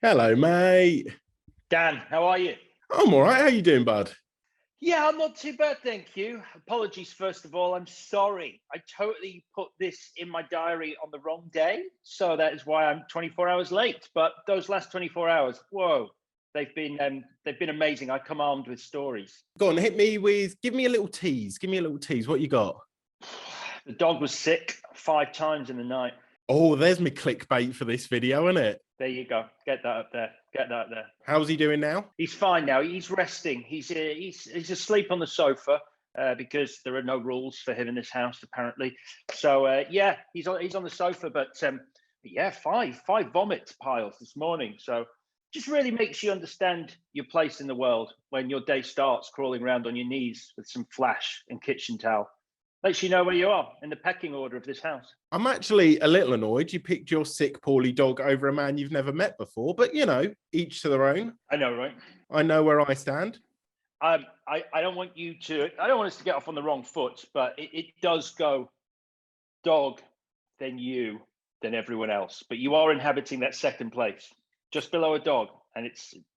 Hello, mate. Dan, how are you? I'm all right. How you doing, bud? Yeah, I'm not too bad, thank you. Apologies, first of all. I'm sorry. I totally put this in my diary on the wrong day. So that is why I'm 24 hours late. But those last 24 hours, whoa, they've been amazing. I come armed with stories. Go on, give me a little tease. Give me a little tease. What you got? The dog was sick 5 times in the night. Oh, there's my clickbait for this video, isn't it? There you go. Get that up there. Get that up there. How's he doing now? He's fine now. He's resting. He's asleep on the sofa because there are no rules for him in this house apparently. So yeah, he's on the sofa. But yeah, five vomit piles this morning. So just really makes you understand your place in the world when your day starts crawling around on your knees with some flash and kitchen towel. Lets you know where you are in the pecking order of this house. I'm actually a little annoyed you picked your sick, poorly dog over a man you've never met before, but you know, each to their own. I know, right? I know where I stand. I don't want us to get off on the wrong foot, but it does go dog, then you, then everyone else. But you are inhabiting that second place, just below a dog. And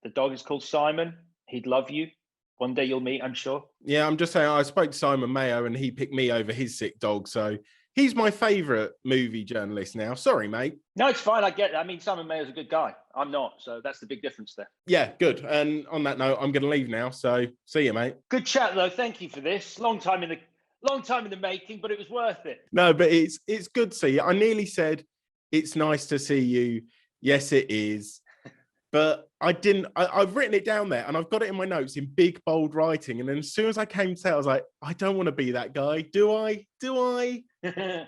the dog is called Simon. He'd love you. One day you'll meet, I'm sure. Yeah, I'm just saying, I spoke to Simon Mayo and he picked me over his sick dog. So he's my favourite movie journalist now. Sorry, mate. No, it's fine. I get it. I mean, Simon Mayo's a good guy. I'm not. So that's the big difference there. Yeah, good. And on that note, I'm going to leave now. So see you, mate. Good chat, though. Thank you for this. Long time in the making, but it was worth it. No, but it's good to see you. I nearly said, it's nice to see you. Yes, it is. But I didn't, I've written it down there and I've got it in my notes in big, bold writing. And then as soon as I came to say it, I was like, I don't want to be that guy. Do I? I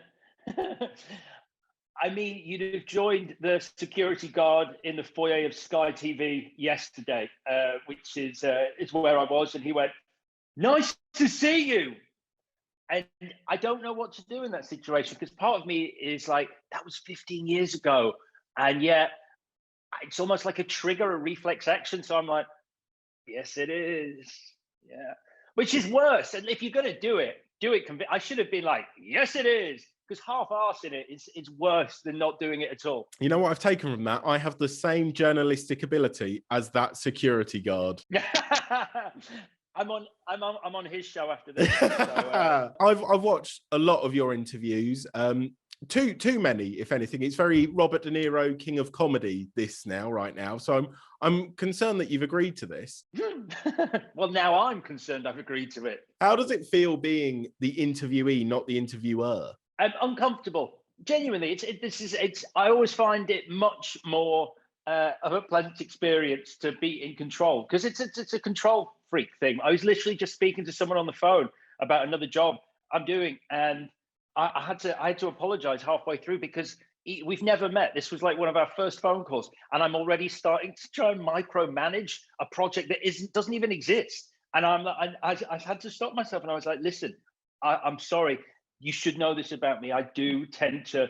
mean, you'd have joined the security guard in the foyer of Sky TV yesterday, which is where I was. And he went, nice to see you. And I don't know what to do in that situation because part of me is like, that was 15 years ago. And yet, it's almost like a trigger, a reflex action. So I'm like, yes, it is. Yeah. Which is worse. And if you're going to do it. I should have been like, yes, it is. Because half-arsing it is worse than not doing it at all. You know what I've taken from that? I have the same journalistic ability as that security guard. I'm on his show after this. So, I've watched a lot of your interviews. Too many, if anything. It's very Robert De Niro, king of comedy, right now. So I'm concerned that you've agreed to this. Well, now I'm concerned I've agreed to it. How does it feel being the interviewee, not the interviewer? I'm uncomfortable. Genuinely, I always find it much more of a pleasant experience to be in control because it's a control freak thing. I was literally just speaking to someone on the phone about another job I'm doing, and I had to apologize halfway through because we've never met. This was like one of our first phone calls, and I'm already starting to try and micromanage a project that doesn't even exist. And I had to stop myself, and I was like, listen, I'm sorry. You should know this about me. I do tend to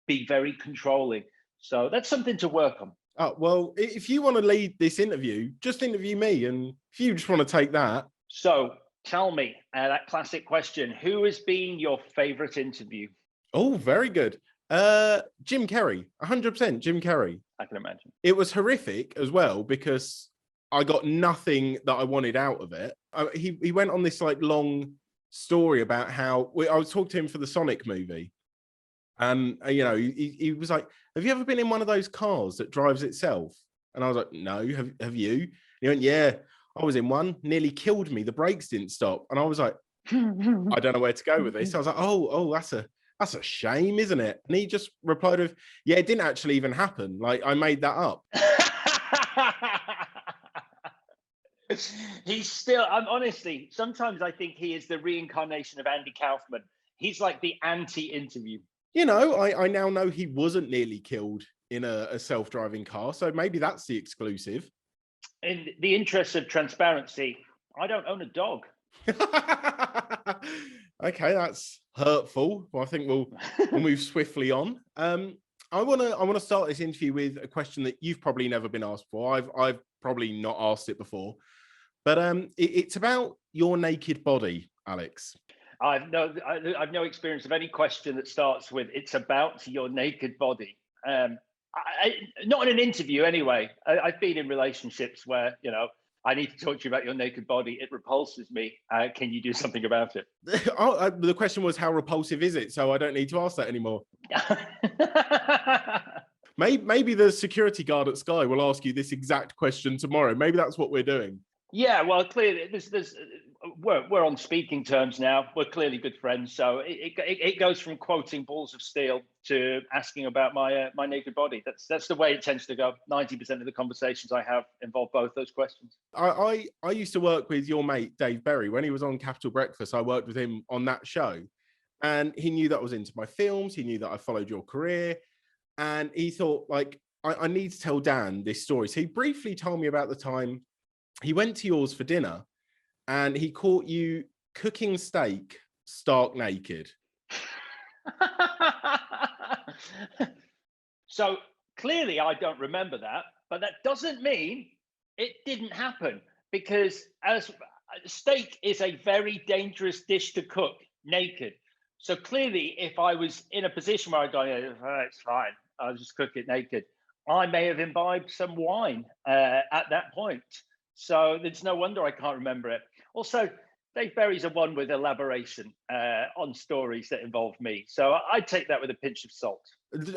be very controlling. So that's something to work on. Oh, well, if you want to lead this interview, just interview me. And if you just want to take that. So tell me that classic question. Who has been your favorite interview? Oh, very good. Jim Carrey, 100% Jim Carrey. I can imagine. It was horrific as well because I got nothing that I wanted out of it. He went on this like long story about how I was talking to him for the Sonic movie. And, you know, he was like, have you ever been in one of those cars that drives itself? And I was like, no, have you? And he went, yeah, I was in one, nearly killed me. The brakes didn't stop. And I was like, I don't know where to go with this. I was like, oh, that's a shame, isn't it? And he just replied with, yeah, it didn't actually even happen. Like, I made that up. He's still, honestly, sometimes I think he is the reincarnation of Andy Kaufman. He's like the anti-interview. You know, I now know he wasn't nearly killed in a self-driving car. So maybe that's the exclusive. In the interest of transparency, I don't own a dog. Okay, that's hurtful. Well, I think we'll move swiftly on. I want to start this interview with a question that you've probably never been asked before. I've probably not asked it before, but it's about your naked body, Alex. I've no experience of any question that starts with "it's about your naked body." not in an interview anyway. I've been in relationships where, I need to talk to you about your naked body. It repulses me. Can you do something about it? The question was, how repulsive is it? So I don't need to ask that anymore. Maybe the security guard at Sky will ask you this exact question tomorrow. Maybe that's what we're doing. Yeah, well, clearly, we're on speaking terms now. We're clearly good friends. So it goes from quoting Balls of Steel to asking about my naked body. That's the way it tends to go. 90% of the conversations I have involve both those questions. I used to work with your mate Dave Berry when he was on Capital Breakfast. I worked with him on that show, and he knew that I was into my films. He knew that I followed your career, and he thought, like, I need to tell Dan this story. So he briefly told me about the time he went to yours for dinner and he caught you cooking steak stark naked. So clearly I don't remember that, but that doesn't mean it didn't happen, because as steak is a very dangerous dish to cook naked. So clearly, if I was in a position where I'd go, it's fine, I'll just cook it naked, I may have imbibed some wine at that point. So it's no wonder I can't remember it. Also, Dave Berry's a one with elaboration on stories that involve me. So I take that with a pinch of salt.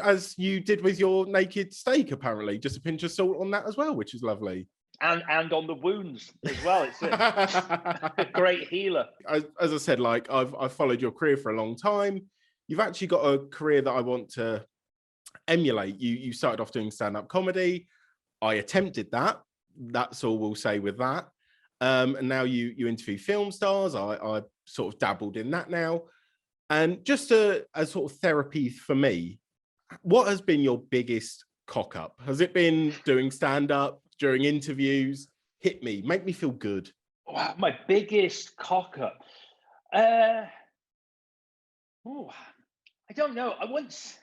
As you did with your naked steak, apparently. Just a pinch of salt on that as well, which is lovely. And on the wounds as well. It's a great healer. As I said, like, I've followed your career for a long time. You've actually got a career that I want to emulate. You started off doing stand-up comedy. I attempted that. That's all we'll say with that. And now you interview film stars. I sort of dabbled in that now. And just as sort of therapy for me, what has been your biggest cock up? Has it been doing stand-up, during interviews? Hit me, make me feel good. Wow, my biggest cock up. I don't know. I once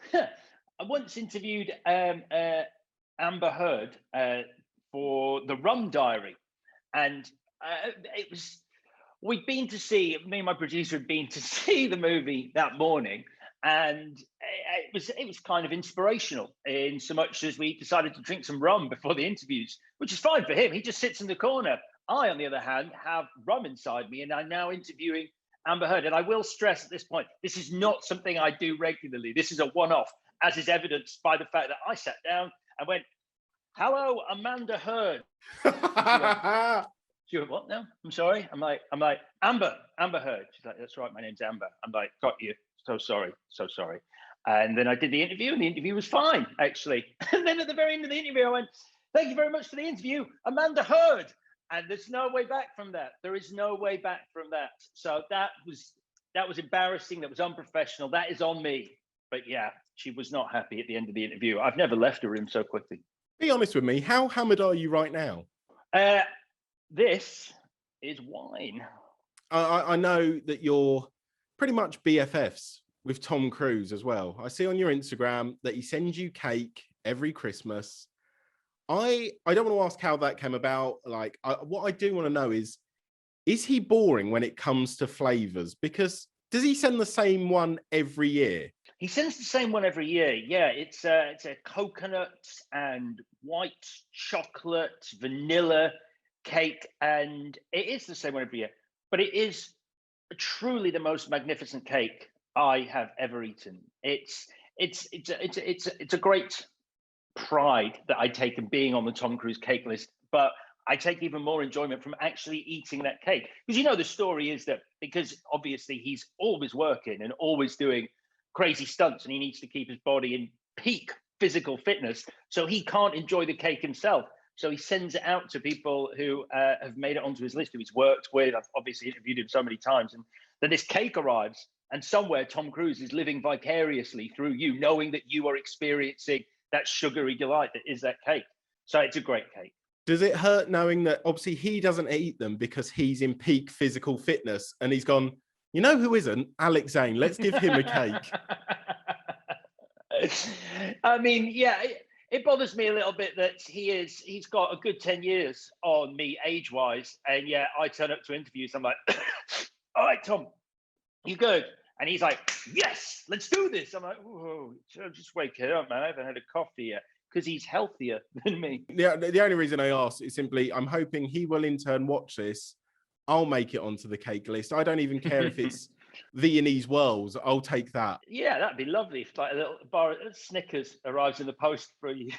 interviewed Amber Heard for the Rum Diary, and me and my producer had been to see the movie that morning, and it was kind of inspirational in so much as we decided to drink some rum before the interviews, which is fine for him. He just sits in the corner. I, on the other hand, have rum inside me, and I'm now interviewing Amber Heard. And I will stress at this point, this is not something I do regularly. This is a one-off, as is evidenced by the fact that I sat down and went, "Hello, Amanda Heard." She went, "What now? I'm sorry." I'm like, Amber Heard. She's like, "That's right, my name's Amber." I'm like, "Got you. So sorry. And then I did the interview, and the interview was fine, actually. And then at the very end of the interview, I went, "Thank you very much for the interview, Amanda Heard." And there's no way back from that. There is no way back from that. So that was embarrassing. That was unprofessional. That is on me. But yeah, she was not happy at the end of the interview. I've never left her room so quickly. Be honest with me. How hammered are you right now? This is wine. I know that you're pretty much BFFs with Tom Cruise as well. I see on your Instagram that he sends you cake every Christmas. I don't want to ask how that came about. Like, what I do want to know is he boring when it comes to flavors? Because does he send the same one every year? He sends the same one every year. Yeah, it's a coconut and white chocolate vanilla cake, and it is the same one every year. But it is truly the most magnificent cake I have ever eaten. It's a great pride that I take in being on the Tom Cruise cake list, but I take even more enjoyment from actually eating that cake. Because the story is that because obviously he's always working and always doing crazy stunts, and he needs to keep his body in peak physical fitness, so he can't enjoy the cake himself. So he sends it out to people who have made it onto his list, who he's worked with. I've obviously interviewed him so many times. And then this cake arrives, and somewhere Tom Cruise is living vicariously through you, knowing that you are experiencing that sugary delight that is that cake. So it's a great cake. Does it hurt knowing that obviously he doesn't eat them because he's in peak physical fitness, and he's gone, "You know who isn't? Alex Zane. Let's give him a cake." I mean, yeah, it bothers me a little bit that he's got a good 10 years on me age-wise, and yeah, I turn up to interviews, I'm like, "All right, Tom, you good?" And he's like, "Yes, let's do this." I'm like, "Whoa, just wake it up, man. I haven't had a coffee yet." because he's healthier than me. The only reason I asked is simply I'm hoping he will in turn watch this. I'll make it onto the cake list. I don't even care if it's Viennese whirls. I'll take that. Yeah, that'd be lovely if like a little bar of Snickers arrives in the post for you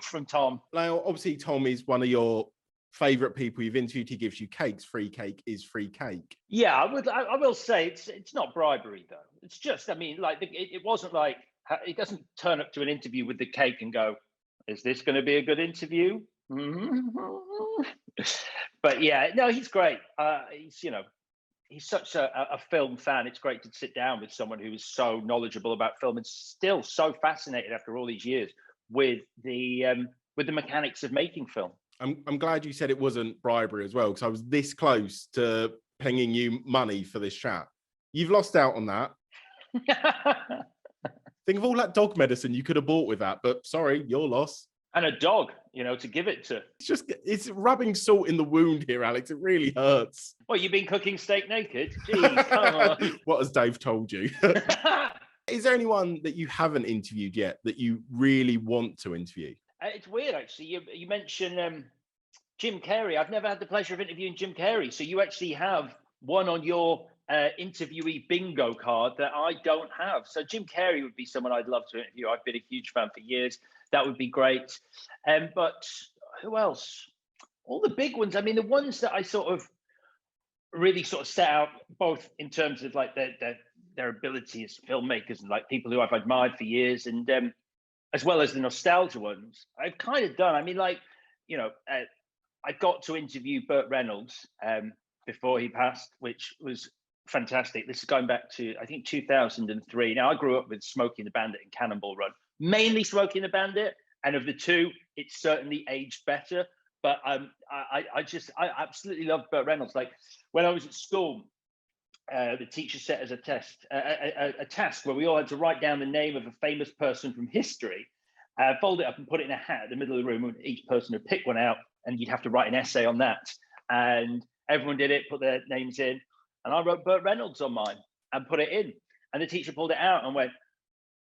from Tom. Now, obviously, Tom is one of your favorite people you've interviewed. He gives you cakes. Free cake is free cake. Yeah, I will say it's not bribery though. It's just, I mean, like it wasn't like, it doesn't turn up to an interview with the cake and go, is this going to be a good interview? But yeah, no, he's great. He's such a film fan. It's great to sit down with someone who is so knowledgeable about film and still so fascinated after all these years with the mechanics of making film. I'm glad you said it wasn't bribery as well, because I was this close to pinging you money for this chat. You've lost out on that. Think of all that dog medicine you could have bought with that, but sorry, your loss. And a dog, to give it to. It's rubbing salt in the wound here, Alex. It really hurts. Well, you've been cooking steak naked? Jeez, come on. What has Dave told you? Is there anyone that you haven't interviewed yet that you really want to interview? It's weird, actually. You mentioned Jim Carrey. I've never had the pleasure of interviewing Jim Carrey. So you actually have one on your interviewee bingo card that I don't have. So Jim Carrey would be someone I'd love to interview. I've been a huge fan for years. That would be great. But who else? All the big ones. I mean, the ones that I sort of really sort of set out, both in terms of like their ability as filmmakers and like people who I've admired for years, and as well as the nostalgia ones, I've kind of done. I mean, like, I got to interview Burt Reynolds before he passed, which was fantastic. This is going back to, I think, 2003. Now, I grew up with Smokey and the Bandit and Cannonball Run, mainly Smokey and the Bandit. And of the two, it's certainly aged better. But I absolutely love Burt Reynolds. Like when I was at school, the teacher set as a task where we all had to write down the name of a famous person from history, fold it up and put it in a hat in the middle of the room, and each person would pick one out, and you'd have to write an essay on that. And everyone did it, put their names in, and I wrote Burt Reynolds on mine and put it in. And the teacher pulled it out and went,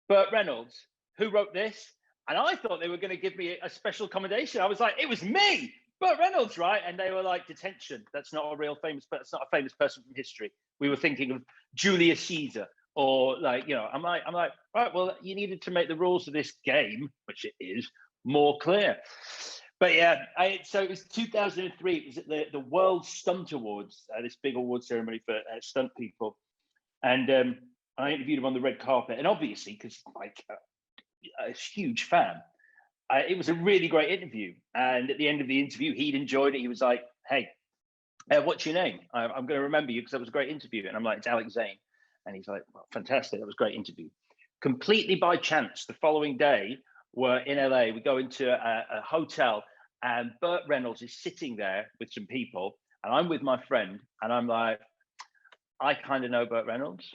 Burt Reynolds, who wrote this? And I thought they were going to give me a special commendation. I was like, it was me, Burt Reynolds, right? And they were like, detention. That's not a real famous, that's not a famous person from history. We were thinking of Julius Caesar, or like, I'm like, right, well, you needed to make the rules of this game, which it is, more clear. But yeah, so it was 2003. It was at the World Stunt Awards, this big award ceremony for stunt people. And I interviewed him on the red carpet. And obviously, because like a huge fan, it was a really great interview. And at the end of the interview, he'd enjoyed it. He was like, hey, what's your name? I'm going to remember you because that was a great interview. And I'm like, it's Alex Zane. And he's like, well, fantastic. That was a great interview. Completely by chance, the following day, we're in LA. We go into a hotel, and Burt Reynolds is sitting there with some people, and I'm with my friend, and I'm like, I kind of know Burt Reynolds.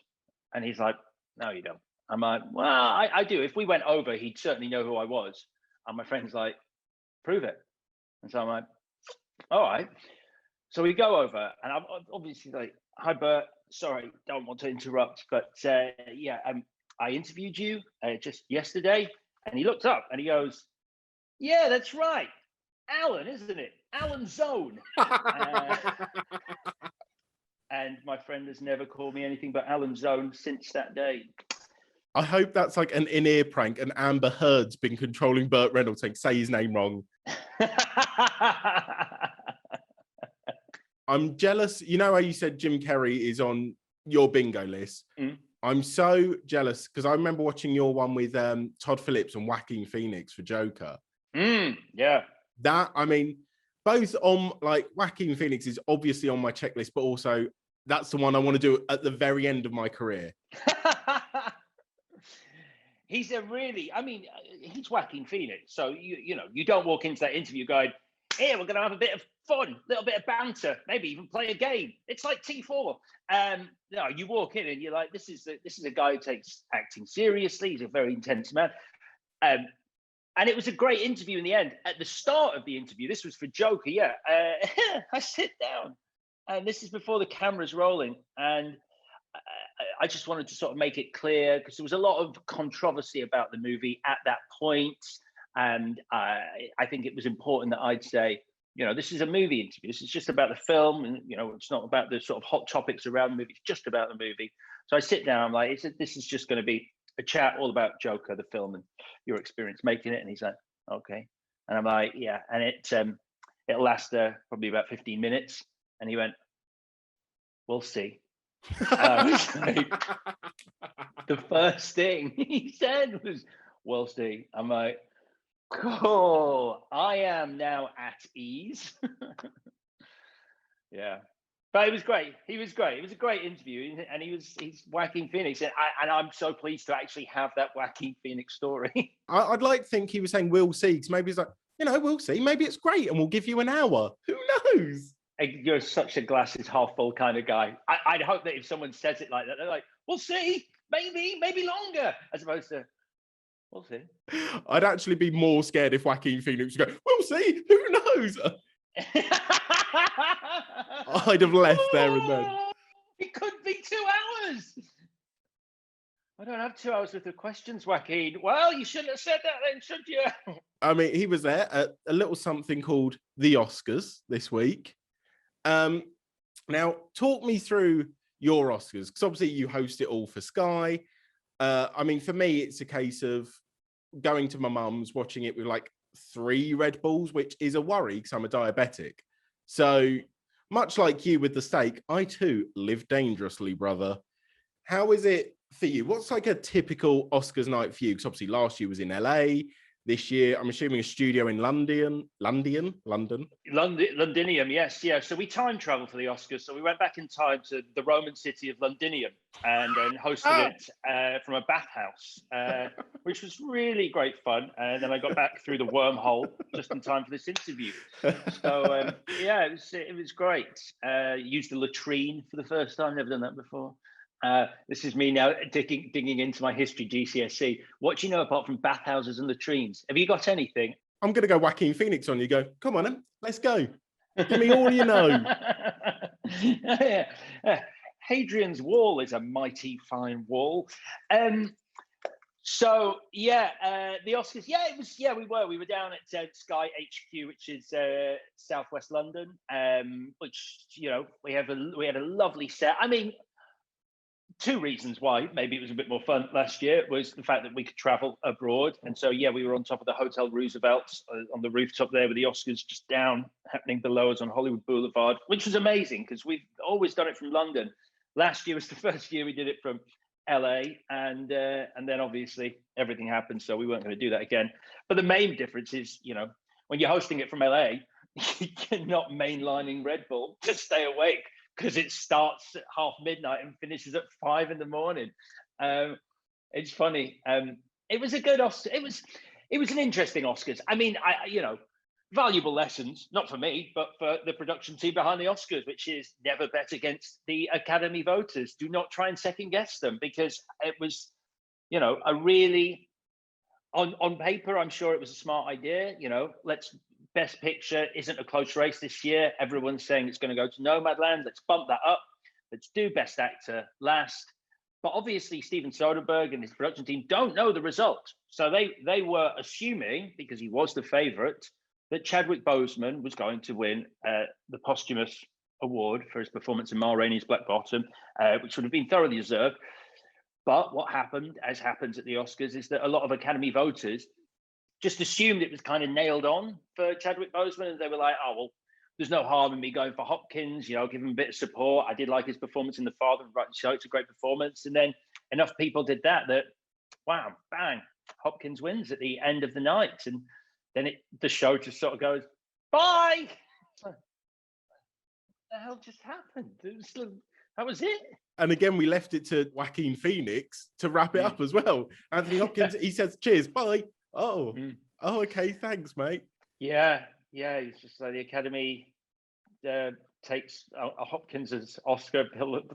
And he's like, no, you don't. I'm like, well, I do. If we went over, he'd certainly know who I was. And my friend's like, prove it. And so I'm like, all right. So we go over, and I'm obviously like, hi, Burt. Sorry, don't want to interrupt, but I interviewed you just yesterday. And he looked up and he goes, yeah, that's right. Alan, isn't it? Alan Zone. And my friend has never called me anything but Alan Zone since that day. I hope that's like an in-ear prank, and Amber Heard's been controlling Burt Reynolds saying, say his name wrong. I'm jealous. You know how you said Jim Carrey is on your bingo list? Mm. I'm so jealous because I remember watching your one with Todd Phillips and Joaquin Phoenix for Joker. Yeah. That, I mean, both on, like, Joaquin Phoenix is obviously on my checklist, but also that's the one I want to do at the very end of my career. He's Joaquin Phoenix. So, you don't walk into that interview going, here, we're going to have a bit of fun, a little bit of banter, maybe even play a game. It's like T4. No, you walk in and you're like, this is a guy who takes acting seriously. He's a very intense man. And it was a great interview in the end. At the start of the interview, this was for Joker, yeah. I sit down, and this is before the camera's rolling. And I just wanted to sort of make it clear, because there was a lot of controversy about the movie at that point. And I think it was important that I'd say, this is a movie interview. This is just about the film, and it's not about the sort of hot topics around the movie. It's just about the movie. So I sit down. I'm like, this is just going to be a chat all about Joker, the film, and your experience making it. And he's like, okay. And I'm like, yeah. And it'll last probably about 15 minutes. And he went, we'll see. I was like, the first thing he said was, we'll see. I'm like, cool. I am now at ease. Yeah. But it was great. He was great. It was a great interview, and he's Joaquin Phoenix, and I'm so pleased to actually have that Joaquin Phoenix story. I'd like to think he was saying we'll see, because maybe he's like, we'll see. Maybe it's great, and we'll give you an hour. Who knows? You're such a glass is half full kind of guy. I'd hope that if someone says it like that, they're like, we'll see, maybe longer, as opposed to, we'll see. I'd actually be more scared if Joaquin Phoenix would go, we'll see, who knows? I'd have left there and then. It could be 2 hours. I don't have 2 hours worth of questions, Joaquin. Well, you shouldn't have said that then, should you? I mean, he was there at a little something called the Oscars this week. Now, talk me through your Oscars, because obviously you host it all for Sky. I mean, for me, it's a case of going to my mum's, watching it with like 3 Red Bulls, which is a worry because I'm a diabetic. So much like you with the steak, I too live dangerously, brother. How is it for you? What's like a typical Oscars night for you? Because obviously last year was in LA. This year, I'm assuming a studio in London. Londinium, yes, yeah. So we time traveled for the Oscars. So we went back in time to the Roman city of Londinium and then hosted it from a bathhouse, which was really great fun. And then I got back through the wormhole just in time for this interview. So yeah, it was great. Used the latrine for the first time. Never done that before. This is me now digging into my history GCSE. What do you know apart from bathhouses and latrines? Have you got anything? I'm going to go Joaquin Phoenix on you. Go, come on, let's go. Give me all you know. Hadrian's Wall is a mighty fine wall. So yeah, the Oscars. Yeah, it was. Yeah, we were down at Sky HQ, which is Southwest London. Which we had a lovely set. I mean, 2 reasons why maybe it was a bit more fun last year was the fact that we could travel abroad. And so, yeah, we were on top of the Hotel Roosevelt on the rooftop there with the Oscars just down happening below us on Hollywood Boulevard, which was amazing because we've always done it from London. Last year was the first year we did it from LA, and then obviously everything happened. So we weren't going to do that again. But the main difference is, when you're hosting it from LA, you're not mainlining Red Bull to stay awake, because it starts at midnight and finishes at 5 a.m. It's funny. It was a good Oscar. It was an interesting Oscars. I mean, valuable lessons, not for me, but for the production team behind the Oscars, which is never bet against the Academy voters. Do not try and second guess them, because it was, a really, on paper, I'm sure it was a smart idea. Best Picture isn't a close race this year. Everyone's saying it's going to go to Nomadland. Let's bump that up. Let's do Best Actor last. But obviously, Steven Soderbergh and his production team don't know the result. So they were assuming, because he was the favorite, that Chadwick Boseman was going to win the posthumous award for his performance in Ma Rainey's Black Bottom, which would have been thoroughly deserved. But what happened, as happens at the Oscars, is that a lot of Academy voters just assumed it was kind of nailed on for Chadwick Boseman, and they were like, oh, well, there's no harm in me going for Hopkins, give him a bit of support. I did like his performance in The Father, right? So it's a great performance. And then enough people did that, wow, bang, Hopkins wins at the end of the night. And then the show just sort of goes, bye. What the hell just happened? That was it. And again, we left it to Joaquin Phoenix to wrap it up as well. Anthony Hopkins, he says, cheers, bye. Oh, okay, thanks, mate. Yeah, it's just like the Academy takes a Hopkins' Oscar.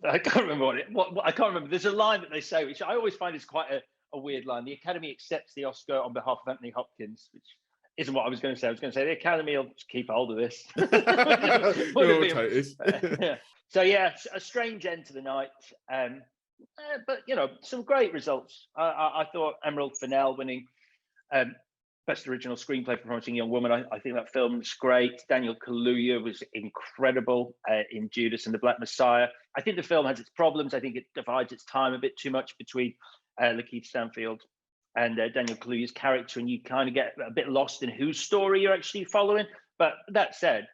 I can't remember I can't remember. There's a line that they say, which I always find is quite a weird line. The Academy accepts the Oscar on behalf of Anthony Hopkins, which isn't what I was going to say. I was going to say the Academy will just keep hold of this. So yeah, a strange end to the night. But some great results. I thought Emerald Fennell winning Best Original Screenplay for Promising Young Woman. I think that film's great. Daniel Kaluuya was incredible in Judas and the Black Messiah. I think the film has its problems. I think it divides its time a bit too much between Lakeith Stanfield and Daniel Kaluuya's character, and you kind of get a bit lost in whose story you're actually following. But that said,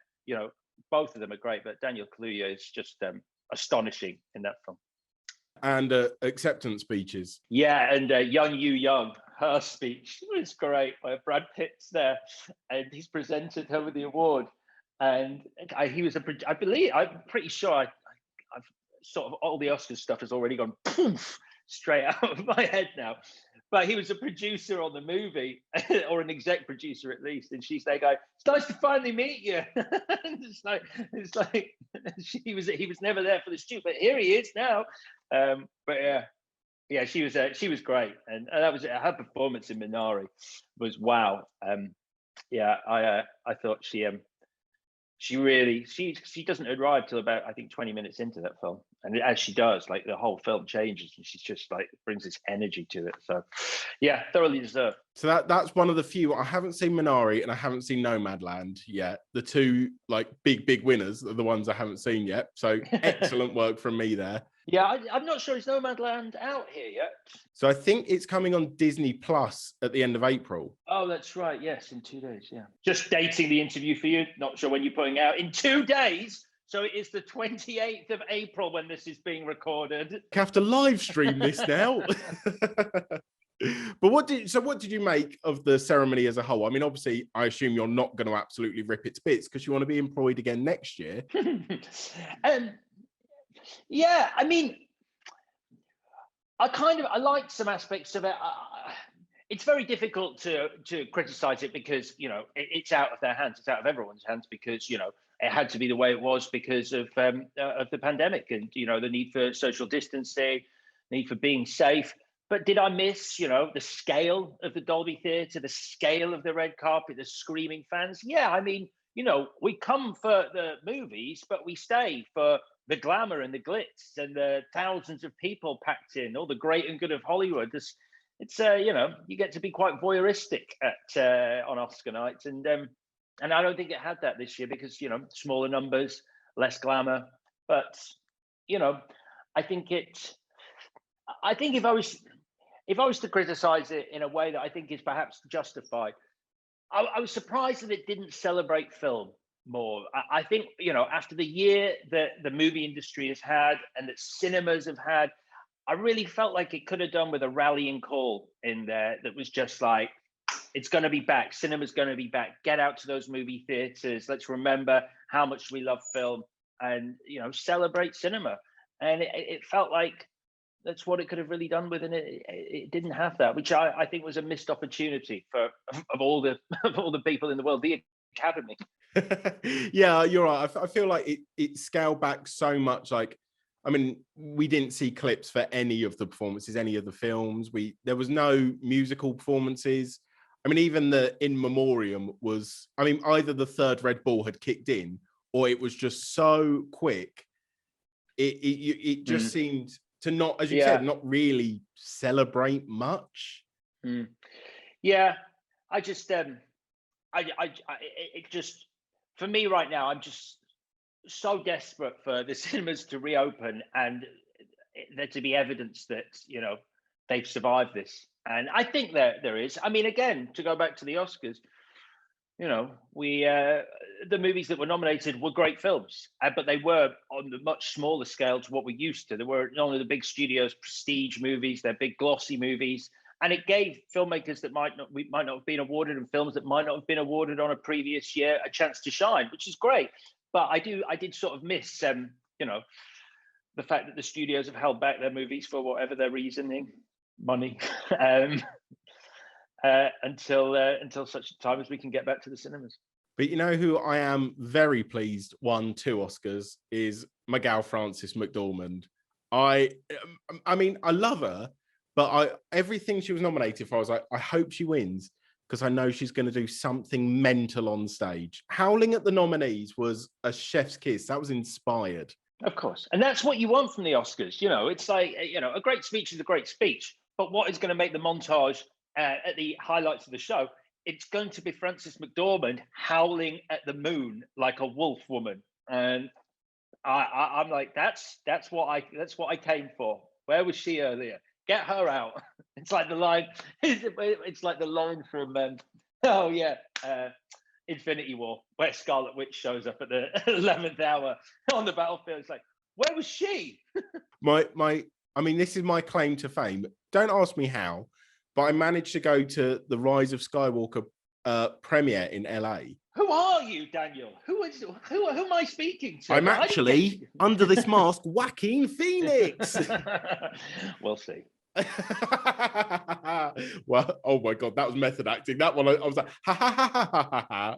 both of them are great, but Daniel Kaluuya is just astonishing in that film. And acceptance speeches. Yeah, and Young You Young, her speech was great. Where Brad Pitt's there, and he's presented her with the award, and he was I believe, I'm pretty sure I've sort of all the Oscars stuff has already gone poof straight out of my head now. But he was a producer on the movie, or an exec producer at least, and she's there going, "It's nice to finally meet you." it's like he was never there for the shoot, but here he is now. But yeah, she was great, and that was her performance in Minari was wow. I thought she doesn't arrive till about, I think, 20 minutes into that film, and as she does, like, the whole film changes, and she's just like brings this energy to it. So yeah, thoroughly deserved. So that's one of the few. I haven't seen Minari and I haven't seen Nomadland yet. The two like big winners are the ones I haven't seen yet. So excellent work from me there. Yeah, I'm not sure, is Nomadland out here yet? So I think it's coming on Disney Plus at the end of April. Oh, that's right. Yes, in 2 days. Yeah. Just dating the interview for you. Not sure when you're putting out. In 2 days. So it is the 28th of April when this is being recorded. I have to live stream this now. But what did you make of the ceremony as a whole? I mean, obviously, I assume you're not going to absolutely rip it to bits because you want to be employed again next year. Yeah, I mean, I liked some aspects of it. It's very difficult to criticize it because, it's out of their hands. It's out of everyone's hands because, it had to be the way it was because of the pandemic and, the need for social distancing, need for being safe. But did I miss, the scale of the Dolby Theatre, the scale of the red carpet, the screaming fans? Yeah, I mean, we come for the movies, but we stay for the glamour and the glitz and the thousands of people packed in, all the great and good of Hollywood. It's you get to be quite voyeuristic on Oscar nights, and I don't think it had that this year because smaller numbers, less glamour. But I think if I was to criticize it in a way that I think is perhaps justified, I was surprised that it didn't celebrate film more. I think, after the year that the movie industry has had and that cinemas have had, I really felt like it could have done with a rallying call in there that was just like, it's going to be back. Cinema's going to be back. Get out to those movie theaters. Let's remember how much we love film and, celebrate cinema. And it felt like that's what it could have really done with, and it didn't have that, which I think was a missed opportunity of all the people in the world, the Academy. Yeah, you're right. I feel like it scaled back so much. Like, I mean, we didn't see clips for any of the performances, any of the films. There was no musical performances. I mean, even the In Memoriam was, I mean, either the third Red Bull had kicked in or it was just so quick. It just seemed to not, as you said, not really celebrate much. Yeah, I just, it just, for me right now, I'm just so desperate for the cinemas to reopen and there to be evidence that, they've survived this. And I think there is. I mean, again, to go back to the Oscars, the movies that were nominated were great films, but they were on a much smaller scale to what we're used to. They were not only the big studios' prestige movies, they're big glossy movies, and it gave filmmakers that might not have been awarded and films that might not have been awarded on a previous year a chance to shine, which is great. But I did sort of miss, the fact that the studios have held back their movies for whatever their reasoning, money. Until such time as we can get back to the cinemas. But who I am very pleased won 2 Oscars is my gal Frances McDormand. I mean, I love her, but everything she was nominated for, I was like, I hope she wins because I know she's going to do something mental on stage. Howling at the nominees was a chef's kiss. That was inspired. Of course. And that's what you want from the Oscars. It's like, a great speech is a great speech, but what is going to make the montage at the highlights of the show it's going to be Frances McDormand howling at the moon like a wolf woman, and I'm like, that's what I came for. Where was she earlier? Get her out. It's like the line. It's like the line from Infinity War, where Scarlet Witch shows up at the 11th hour on the battlefield. It's like, where was she? I mean, this is my claim to fame. Don't ask me how, but I managed to go to the Rise of Skywalker premiere in LA. Who are you, Daniel? Who am I speaking to? I'm actually, under this mask, Joaquin Phoenix. We'll see. Well, oh my God, that was method acting. That one, I was like, ha ha ha ha ha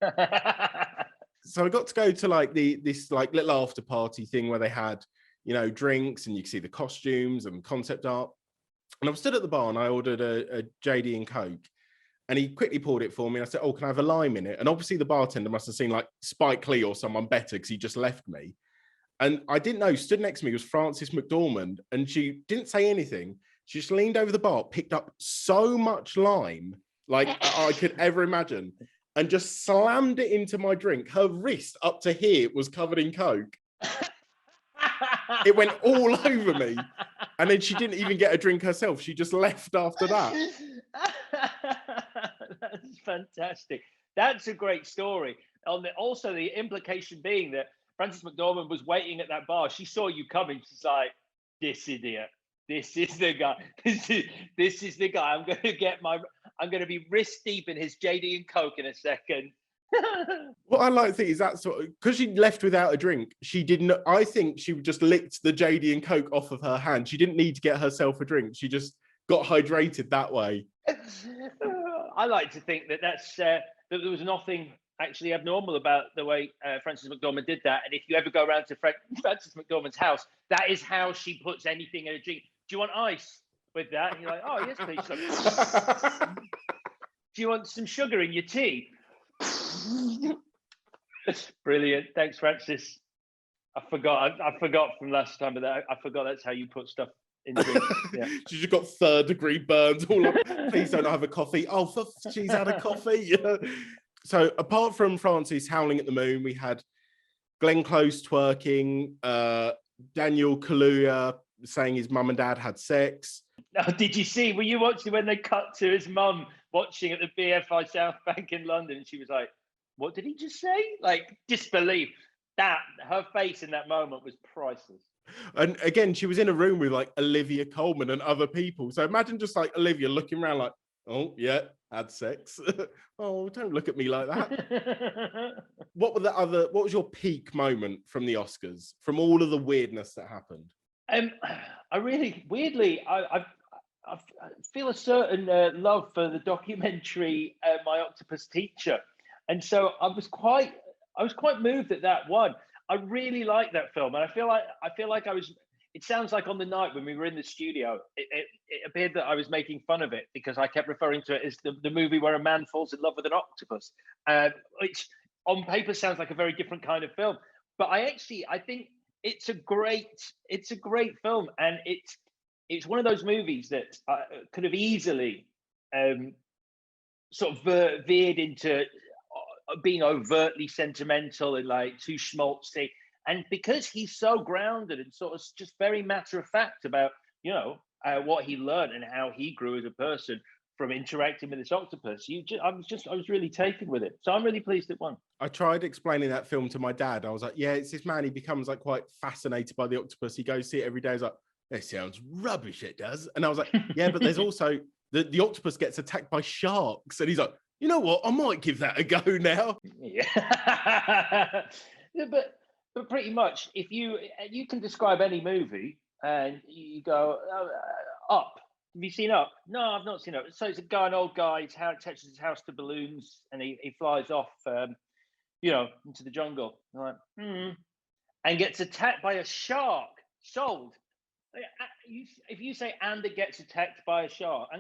ha. So I got to go to like this like little after party thing where they had, you know, drinks and you could see the costumes and concept art. And I was stood at the bar and I ordered a JD and Coke. And he quickly poured it for me. And I said, oh, can I have a lime in it? And obviously the bartender must have seen like Spike Lee or someone better because he just left me. And I didn't know, stood next to me was Frances McDormand. And she didn't say anything. She just leaned over the bar, picked up so much lime, like I could ever imagine, and just slammed it into my drink. Her wrist up to here was covered in Coke. It went all over me. And then she didn't even get a drink herself. She just left after that. That's fantastic. That's a great story. Also, the implication being that Frances McDormand was waiting at that bar. She saw you coming. She's like, this idiot. This is the guy. This is the guy. I'm going to be wrist deep in his JD and Coke in a second. What I like to think is that sort of, because she left without a drink, she didn't. I think she just licked the JD and Coke off of her hand. She didn't need to get herself a drink. She just got hydrated that way. I like to think that that there was nothing actually abnormal about the way Frances McDormand did that. And if you ever go around to Frances McDormand's house, that is how she puts anything in a drink. Do you want ice with that? And you're like, oh yes, please. Like, do you want some sugar in your tea? Brilliant. Thanks, Francis. I forgot from last time, but I forgot that's how you put stuff in drinks. Yeah. She's just got 3rd degree burns all up. Please don't have a coffee. Oh, she's had a coffee. So apart from Francis howling at the moon, we had Glenn Close twerking, Daniel Kaluuya saying his mum and dad had sex. Now, were you watching when they cut to his mum watching at the BFI South Bank in London? And she was like, what did he just say? Like, disbelief. Her face in that moment was priceless. And again, she was in a room with like Olivia Colman and other people. So imagine just like Olivia looking around like, oh, yeah, had sex. Oh, don't look at me like that. What was your peak moment from the Oscars, from all of the weirdness that happened? I really, weirdly, I feel a certain love for the documentary My Octopus Teacher. And so I was quite moved at that one. I really like that film, and I feel like I was. It sounds like on the night when we were in the studio, it appeared that I was making fun of it because I kept referring to it as the movie where a man falls in love with an octopus, which on paper sounds like a very different kind of film. But I think it's a great film, and it's one of those movies that could have easily sort of veered into being overtly sentimental and like too schmaltzy. And because he's so grounded and sort of just very matter of fact about, what he learned and how he grew as a person from interacting with this octopus, I was really taken with it. So I'm really pleased it won. I tried explaining that film to my dad. I was like, yeah, it's this man. He becomes like quite fascinated by the octopus. He goes see it every day. He's like, it sounds rubbish, it does. And I was like, yeah, but there's also the octopus gets attacked by sharks. And he's like, you know what? I might give that a go now. Yeah. But pretty much, if you can describe any movie and you go, Up. Have you seen Up? No, I've not seen Up. So it's an old guy, he attaches his house to balloons and he flies off, into the jungle. Like, and gets attacked by a shark. Sold. If you say and it gets attacked by a shark,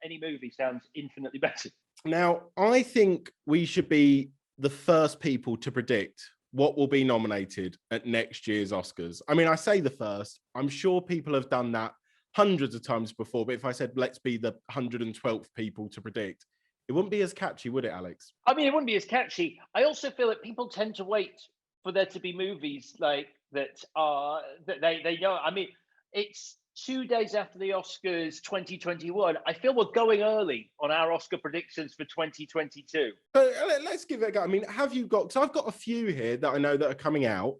any movie sounds infinitely better. Now, I think we should be the first people to predict what will be nominated at next year's Oscars. I mean, I say the first. I'm sure people have done that hundreds of times before, but if I said let's be the 112th people to predict, It wouldn't be as catchy, would it, Alex? I mean, it wouldn't be as catchy. I also feel that people tend to wait for there to be movies like that are that they know. I mean, it's 2 days after the Oscars 2021. I feel we're going early on our Oscar predictions for 2022. So let's give it a go. I mean, have you got? Because I've got a few here that I know that are coming out.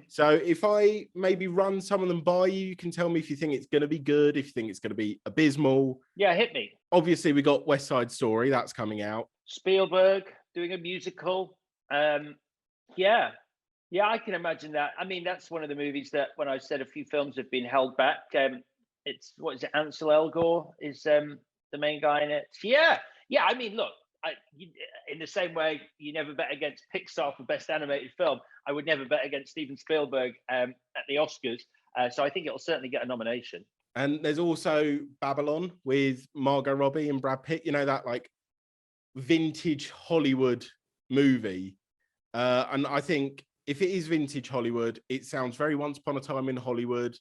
So if I maybe run some of them by you, you can tell me if you think it's going to be good, if you think it's going to be abysmal. Yeah, hit me. Obviously, we got West Side Story. That's coming out. Spielberg doing a musical. Yeah, I can imagine that. I mean, that's one of the movies that when I said a few films have been held back, it's, what is it, Ansel Elgort is the main guy in it. Yeah. I mean, look, in the same way you never bet against Pixar for Best Animated Film, I would never bet against Steven Spielberg at the Oscars. So I think it'll certainly get a nomination. And there's also Babylon with Margot Robbie and Brad Pitt. You know, that like vintage Hollywood movie. And I think if it is vintage Hollywood, it sounds very Once Upon a Time in Hollywood.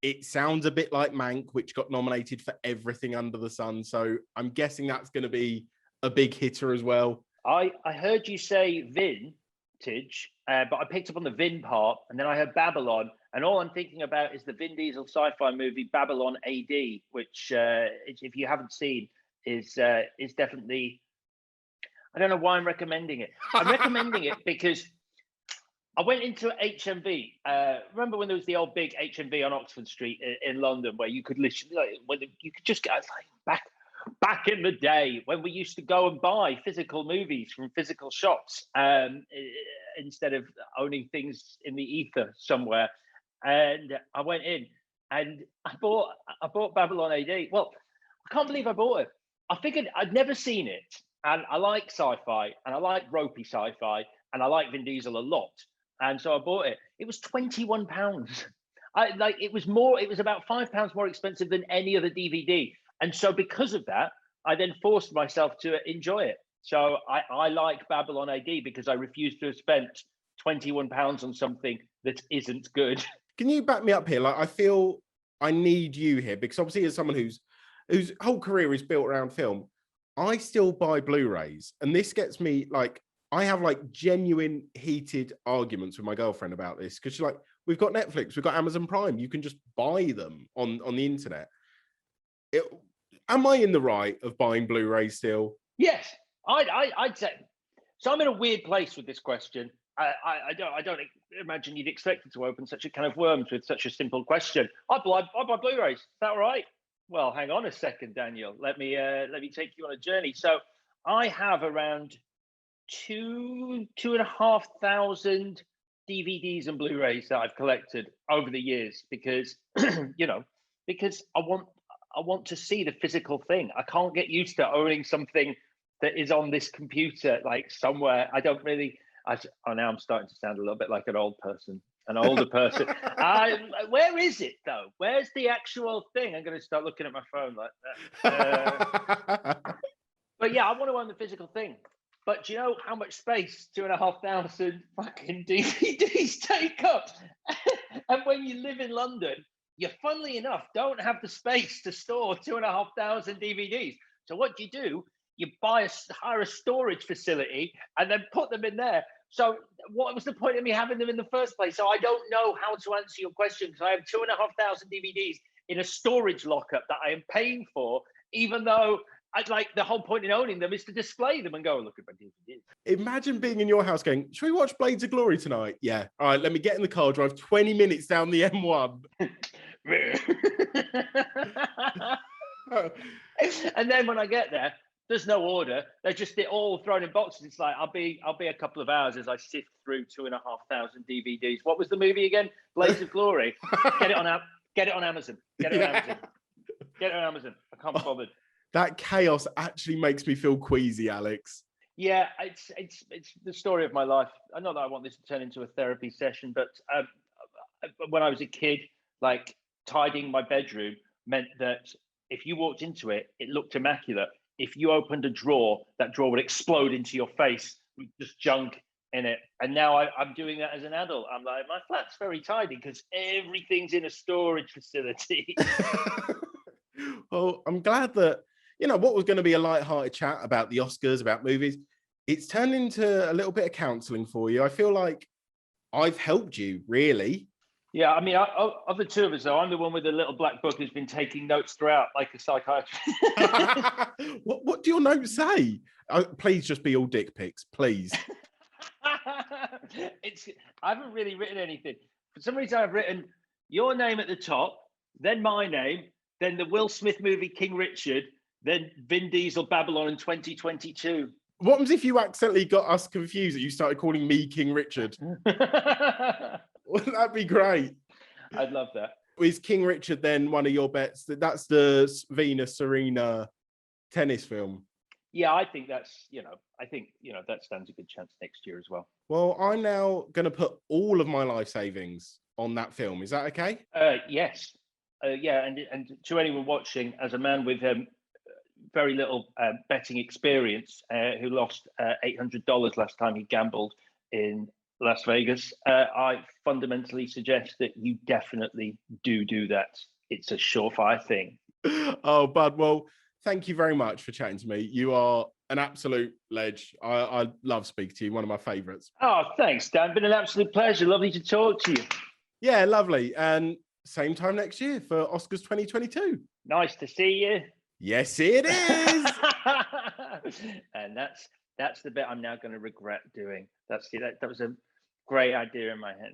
It sounds a bit like Mank, which got nominated for everything under the sun. So I'm guessing that's going to be a big hitter as well. I heard you say vintage, but I picked up on the Vin part, and then I heard Babylon, and all I'm thinking about is the Vin Diesel sci-fi movie Babylon AD, which, if you haven't seen, is definitely. I don't know why I'm recommending it. I'm recommending it because I went into HMV. Remember when there was the old big HMV on Oxford Street in London, where you could literally, you could just get back in the day when we used to go and buy physical movies from physical shops instead of owning things in the ether somewhere. And I went in and I bought Babylon AD. Well, I can't believe I bought it. I figured I'd never seen it, and I like sci-fi, and I like ropey sci-fi, and I like Vin Diesel a lot. And so I bought it. It was £21. It was about £5 more expensive than any other DVD. And so because of that, I then forced myself to enjoy it. So I like Babylon AD because I refuse to have spent £21 on something that isn't good. Can you back me up here? Like, I feel I need you here because obviously as someone whose whole career is built around film, I still buy Blu-rays. And this gets me like, I have like genuine heated arguments with my girlfriend about this because she's like, we've got Netflix, we've got Amazon Prime, you can just buy them on the internet. Am I in the right of buying Blu-rays still? Yes, I'd say. So I'm in a weird place with this question. I don't imagine you'd expect it to open such a can of worms with such a simple question. I buy Blu-rays. Is that all right? Well, hang on a second, Daniel. Let me take you on a journey. So I have around 2,500 DVDs and Blu-rays that I've collected over the years because because I want to see the physical thing. I can't get used to owning something that is on this computer, like somewhere. Now I'm starting to sound a little bit like an older person. Where is it though? Where's the actual thing? I'm going to start looking at my phone like that. But yeah, I want to own the physical thing. But do you know how much space 2,500 fucking DVDs take up? And when you live in London, you, funnily enough, don't have the space to store 2,500 DVDs. So what do? You hire a storage facility and then put them in there. So what was the point of me having them in the first place? So I don't know how to answer your question because I have 2,500 DVDs in a storage lockup that I am paying for, even though the whole point in owning them is to display them and go, look at my DVDs. Imagine being in your house going, should we watch Blades of Glory tonight? Yeah. All right, let me get in the car, drive 20 minutes down the M1. And then when I get there, there's no order. They're just all thrown in boxes. It's like I'll be a couple of hours as I sift through 2,500 DVDs. What was the movie again? Blades of Glory. Get it on Amazon. Get it on Amazon. Get it on Amazon. I can't be bothered. That chaos actually makes me feel queasy, Alex. Yeah, it's the story of my life. I know that I want this to turn into a therapy session, but when I was a kid, like tidying my bedroom meant that if you walked into it, it looked immaculate. If you opened a drawer, that drawer would explode into your face with just junk in it. And now I'm doing that as an adult. I'm like, my flat's very tidy because everything's in a storage facility. Well, I'm glad that what was going to be a light-hearted chat about the Oscars, about movies, it's turned into a little bit of counselling for you. I feel like I've helped you, really. Yeah, I mean, of the two of us, though, I'm the one with the little black book who's been taking notes throughout, like a psychiatrist. What do your notes say? Please just be all dick pics, please. I haven't really written anything. For some reason, I've written your name at the top, then my name, then the Will Smith movie King Richard, then Vin Diesel Babylon in 2022. What happens if you accidentally got us confused and you started calling me King Richard? Wouldn't that be great? I'd love that. Is King Richard then one of your bets? That's the Venus Serena tennis film. Yeah, I think that stands a good chance next year as well. Well, I'm now going to put all of my life savings on that film. Is that okay? Yes. Yeah, and to anyone watching, as a man with very little betting experience, who lost $800 last time he gambled in Las Vegas, I fundamentally suggest that you definitely do that. It's a surefire thing. Oh, Bud, well, thank you very much for chatting to me. You are an absolute ledge. I love speaking to you, one of my favourites. Oh, thanks, Dan. Been an absolute pleasure. Lovely to talk to you. Yeah, lovely. And same time next year for Oscars 2022. Nice to see you. Yes, it is. And that's the bit I'm now going to regret doing. That was a great idea in my head.